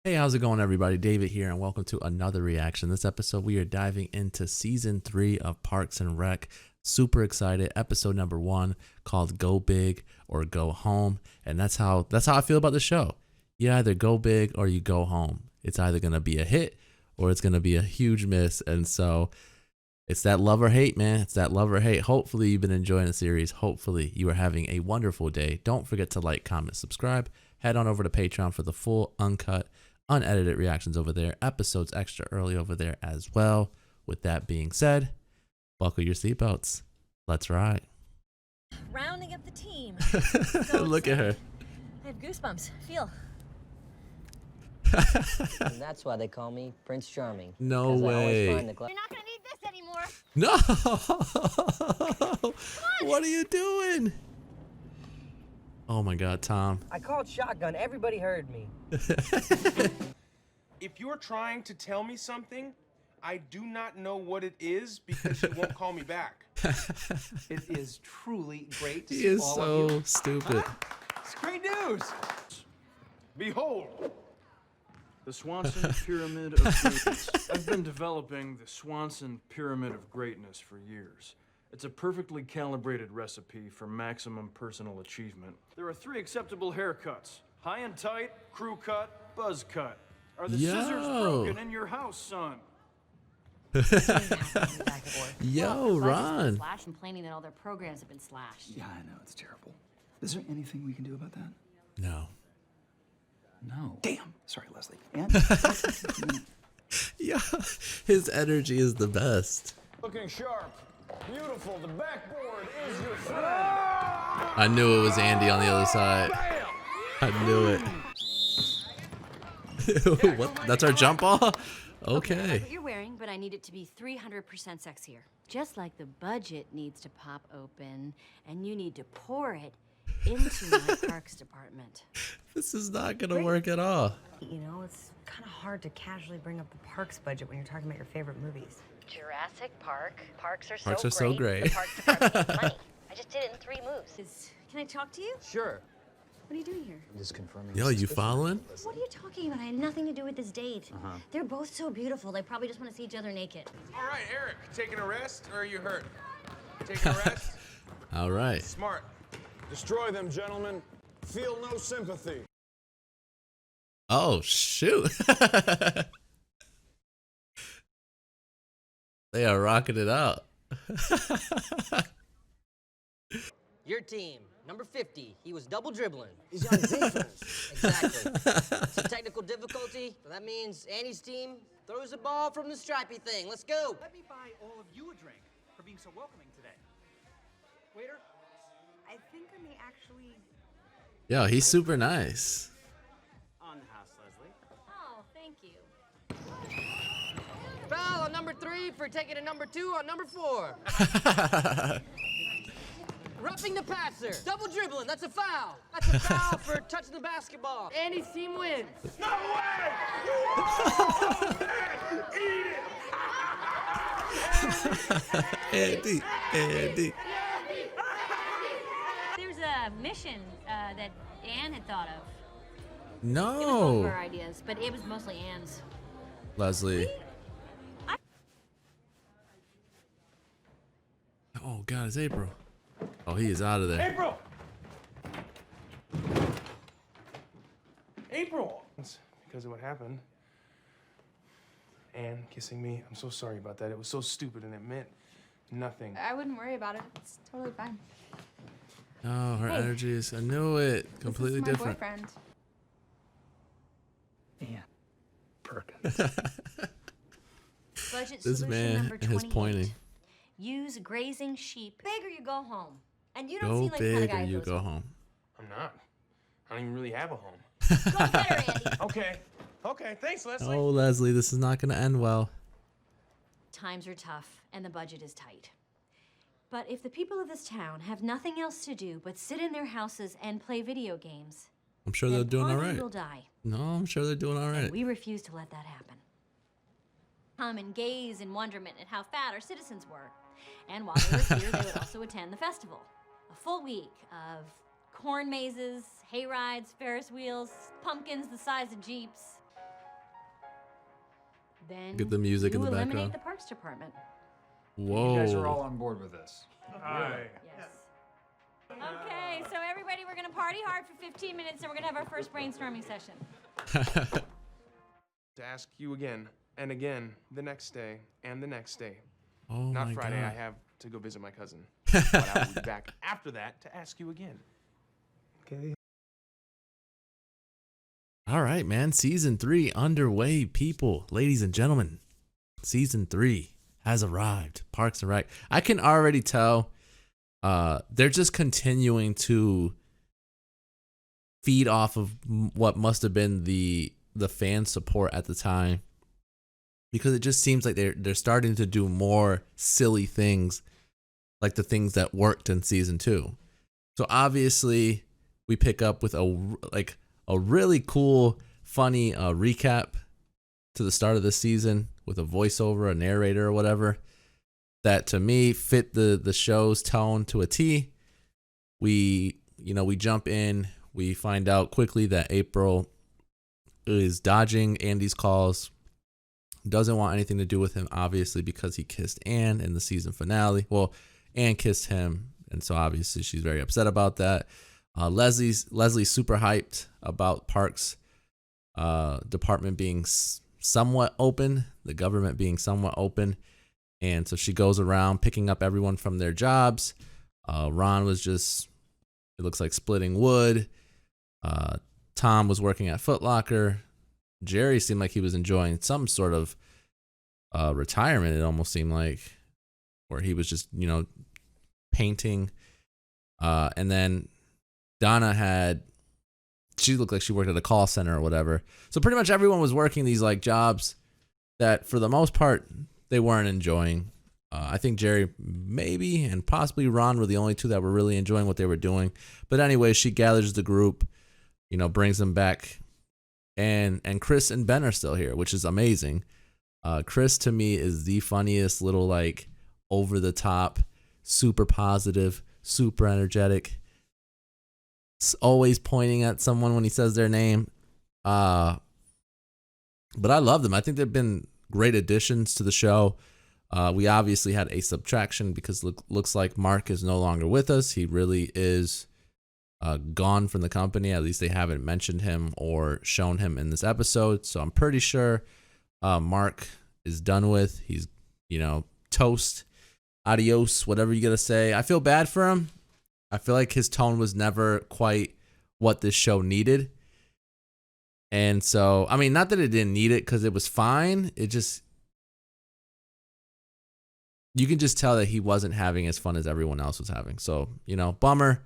Hey, how's it going, everybody? David here, and welcome to another reaction. This episode, we are diving into season 3 of Parks and Rec. Super excited. Episode number 1, called "Go Big or Go Home," and that's how I feel about the show. You either go big or you go home. It's either gonna be a hit or it's gonna be a huge miss, and so it's that love or hate, man. It's that love or hate. Hopefully, you've been enjoying the series. Hopefully, you are having a wonderful day. Don't forget to like, comment, subscribe. Head on over to Patreon for the full, uncut, unedited reactions over there. Episodes extra early over there as well. With that being said, buckle your seatbelts. Let's ride. Rounding up the team. Look at her. I have goosebumps. Feel. And that's why they call me Prince Charming. No 'Cause I always way. find the You're not gonna need this anymore. No. What are you doing? Oh my God, Tom. I called shotgun. Everybody heard me. If you're trying to tell me something, I do not know what it is because you won't call me back. It is truly great to He see is all so of you. stupid. It's great news. Behold, The Swanson Pyramid of Greatness. I've been developing the Swanson Pyramid of Greatness for years. It's a perfectly calibrated recipe for maximum personal achievement. There are 3 acceptable haircuts: high and tight, crew cut, buzz cut. Are the scissors Yo. broken in your house, son? Yo, Ron. Slash complaining that all their programs have been slashed. Yeah, I know, it's terrible. Is there anything we can do about that? No. No. Damn. Sorry, Leslie. And Yeah, his energy is the best. Looking sharp. Beautiful. The backboard is your friend. I knew it was Andy on the other side. I knew it. What? That's our jump ball? I Okay. like what you're wearing, but I need it to be 300% sexier. Just like the budget needs to pop open, and you need to pour it into my parks department. This is not gonna work at all. You know, it's kind of hard to casually bring up the parks budget when you're talking about your favorite movies. Jurassic Park. Parks are Parks are so great. The parks department needs money. I just did it in 3 moves. Can I talk to you? Sure. What are you doing here? Just confirming. Yo, you following? What are you talking about? I had nothing to do with this date. They're both so beautiful. They probably just want to see each other naked. all right, Eric, taking a rest or are you hurt? Taking a rest? All right. Smart. Destroy them, gentlemen. Feel no sympathy. Oh, shoot. They are rocking it out. Your team, number 50. He was double dribbling. He's on defense. Exactly. It's a technical difficulty, so that means Annie's team throws the ball from the stripey thing. Let's go. let me buy all of you a drink for being so welcoming today. Waiter? I think I may actually. Yo, he's super nice. On the house, Leslie. Oh, thank you. Foul on number 3 for taking a number 2 on number 4. Roughing the passer. Double dribbling. That's a foul. That's a foul for touching the basketball. Annie's team wins. No way! Andy, Andy. There's a mission that Anne had thought of. It was both of No. our ideas, but it was mostly Anne's. Leslie. Oh God, it's April. Oh, he is out of there. April! April! It's because of what happened. Anne kissing me. I'm so sorry about that. It was so stupid and it meant nothing. I wouldn't worry about it. It's totally fine. Oh, her Hey. energy is, I knew it. Completely This is my different. boyfriend. Yeah. Perkins. Budget This solution man number and his 28. pointing. Use grazing sheep. Big or you go home. And you don't Go seem like the kind of big guy or who you goes go home. home. I'm not. I don't even really have a home. Go get her, Andy. Okay. Okay, thanks, Leslie. Oh, Leslie, this is not going to end well. Times are tough and the budget is tight. But if the people of this town have nothing else to do but sit in their houses and play video games, I'm sure they're then doing all poverty right. will die. No, I'm sure they're doing all right. We refuse to let that happen. Come and gaze in wonderment at how fat our citizens were. And while they were here, they would also attend the festival. A full week of corn mazes, hay rides, Ferris wheels, pumpkins the size of Jeeps. Then Get the music in you the eliminate background. the Parks Department. Whoa. You guys are all on board with this. Yes. Okay, so everybody, we're gonna party hard for 15 minutes, and we're gonna have our first brainstorming session. To ask you again and again the next day and the next day. Oh Not my Friday, God. I have to go visit my cousin. But I will be back after that to ask you again. Okay. All right, man. Season 3 underway, people. Ladies and gentlemen, season 3 has arrived. Parks and Rec. I can already tell they're just continuing to feed off of what must have been the fan support at the time, because it just seems like they're starting to do more silly things, like the things that worked in season 2. So obviously we pick up with a really cool, funny recap to the start of the season with a voiceover, a narrator or whatever, that to me fit the show's tone to a T. We jump in, we find out quickly that April is dodging Andy's calls, doesn't want anything to do with him, obviously, because he kissed Anne in the season finale. Well, Anne kissed him, and so obviously she's very upset about that. Leslie's super hyped about Parks department being somewhat open, the government being somewhat open, and so she goes around picking up everyone from their jobs. Ron was just, it looks like, splitting wood. Tom was working at Foot Locker. Jerry seemed like he was enjoying some sort of retirement, it almost seemed like, where he was just, painting. And then Donna she looked like she worked at a call center or whatever. So pretty much everyone was working these like jobs that for the most part they weren't enjoying. I think Jerry maybe and possibly Ron were the only two that were really enjoying what they were doing. But anyway, she gathers the group, brings them back, and Chris and Ben are still here, which is amazing. Chris to me is the funniest little like over the top, super positive, super energetic, always pointing at someone when he says their name. But I love them. I think they've been great additions to the show. We obviously had a subtraction because looks like Mark is no longer with us. He really is gone from the company. At least they haven't mentioned him or shown him in this episode. So I'm pretty sure Mark is done with. He's, toast, adios, whatever you got to say. I feel bad for him. I feel like his tone was never quite what this show needed. And so, I mean, not that it didn't need it, because it was fine. It just, you can just tell that he wasn't having as fun as everyone else was having. So, bummer.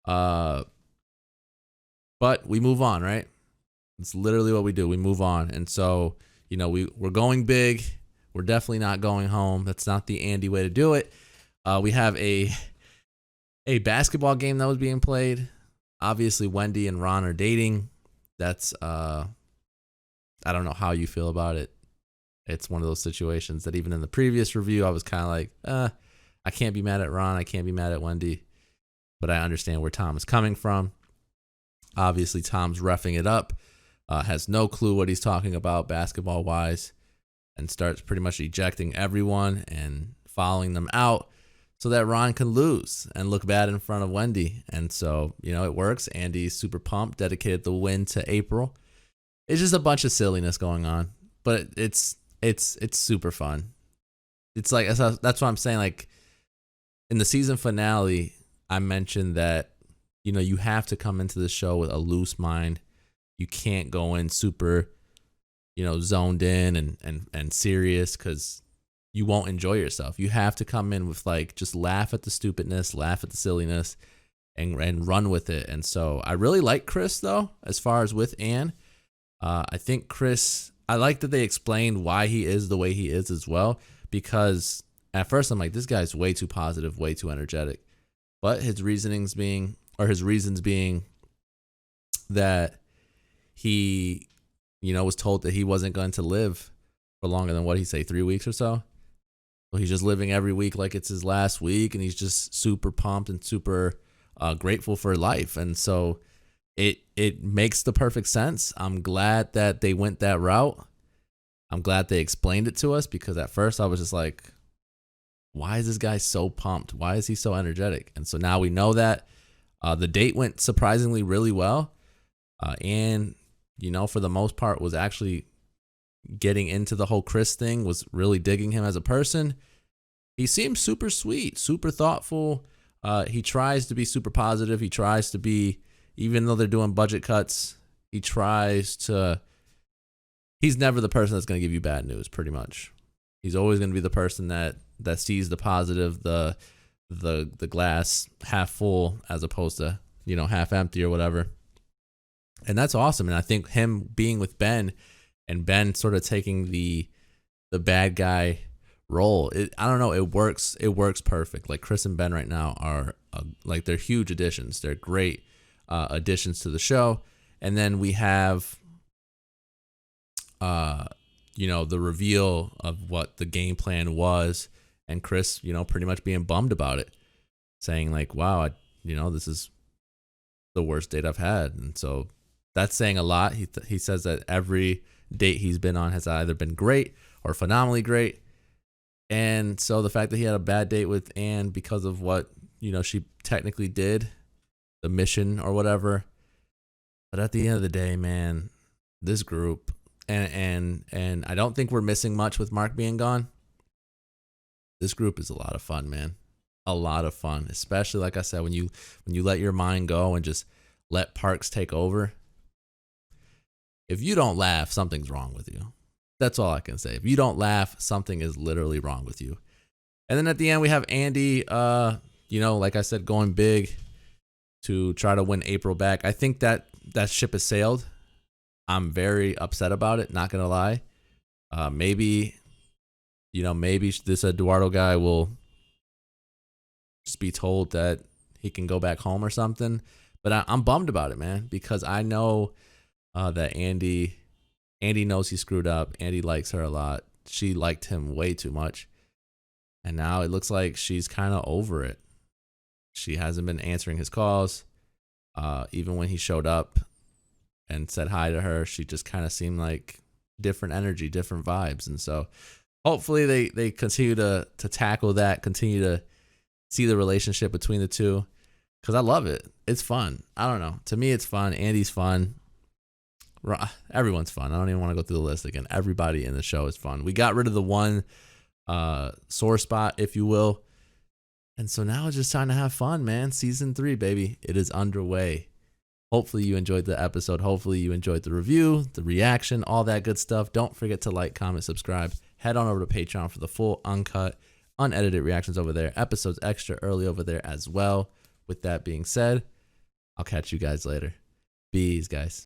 But we move on, right? It's literally what we do. We move on. And so, we're going big. We're definitely not going home. That's not the Andy way to do it. We have a basketball game that was being played. Obviously, Wendy and Ron are dating. That's, I don't know how you feel about it. It's one of those situations that even in the previous review, I was kind of like, I can't be mad at Ron. I can't be mad at Wendy. But I understand where Tom is coming from. Obviously, Tom's roughing it up, has no clue what he's talking about basketball-wise, and starts pretty much ejecting everyone and following them out so that Ron can lose and look bad in front of Wendy. And so, it works. Andy's super pumped, dedicated the win to April. It's just a bunch of silliness going on, but it's super fun. It's like, that's what I'm saying. Like in the season finale, I mentioned that, you have to come into the show with a loose mind. You can't go in super, zoned in and serious, because you won't enjoy yourself. You have to come in with like, just laugh at the stupidness, laugh at the silliness, and run with it. And so I really like Chris, though, as far as with Anne. I think Chris, I like that they explained why he is the way he is as well, because at first I'm like, this guy's way too positive, way too energetic. But his reasons being that he, was told that he wasn't going to live for longer than, what he say, 3 weeks or so. So he's just living every week like it's his last week, and he's just super pumped and super grateful for life. And so it makes the perfect sense. I'm glad that they went that route. I'm glad they explained it to us, because at first I was just like, why is this guy so pumped? Why is he so energetic? And so now we know that the date went surprisingly really well. And, for the most part was actually getting into the whole Chris thing, was really digging him as a person. He seems super sweet, super thoughtful. He tries to be super positive. He tries to be, even though they're doing budget cuts, he's never the person that's going to give you bad news, pretty much. He's always going to be the person that sees the positive, the glass half full as opposed to, half empty or whatever. And that's awesome. And I think him being with Ben and Ben sort of taking the bad guy role, I don't know, it works perfect. Like Chris and Ben right now are like, they're huge additions. They're great additions to the show. And then we have the reveal of what the game plan was, and Chris, pretty much being bummed about it, saying like, wow, this is the worst date I've had. And so that's saying a lot. He says that every date he's been on has either been great or phenomenally great. And so the fact that he had a bad date with Anne because of what, she technically did, the mission or whatever. But at the end of the day, man, this group, and I don't think we're missing much with Mark being gone. This group is a lot of fun, man. A lot of fun, especially like I said, when you let your mind go and just let Parks take over. If you don't laugh, something's wrong with you. That's all I can say. If you don't laugh, something is literally wrong with you. And then at the end, we have Andy, like I said, going big to try to win April back. I think that ship has sailed. I'm very upset about it, not going to lie. Maybe this Eduardo guy will just be told that he can go back home or something. But I'm bummed about it, man, because I know that Andy knows he screwed up. Andy likes her a lot. She liked him way too much. And now it looks like she's kind of over it. She hasn't been answering his calls. Even when he showed up and said hi to her, she just kind of seemed like different energy, different vibes. And so hopefully they continue to tackle that, continue to see the relationship between the two, because I love it. It's fun. I don't know. To me, it's fun. Andy's fun. Everyone's fun. I don't even want to go through the list again. Everybody in the show is fun. We got rid of the one sore spot, if you will. And so now it's just time to have fun, man. Season 3, baby. It is underway. Hopefully you enjoyed the episode. Hopefully you enjoyed the review, the reaction, all that good stuff. Don't forget to like, comment, subscribe. Head on over to Patreon for the full, uncut, unedited reactions over there. Episodes extra early over there as well. With that being said, I'll catch you guys later. Bees, guys.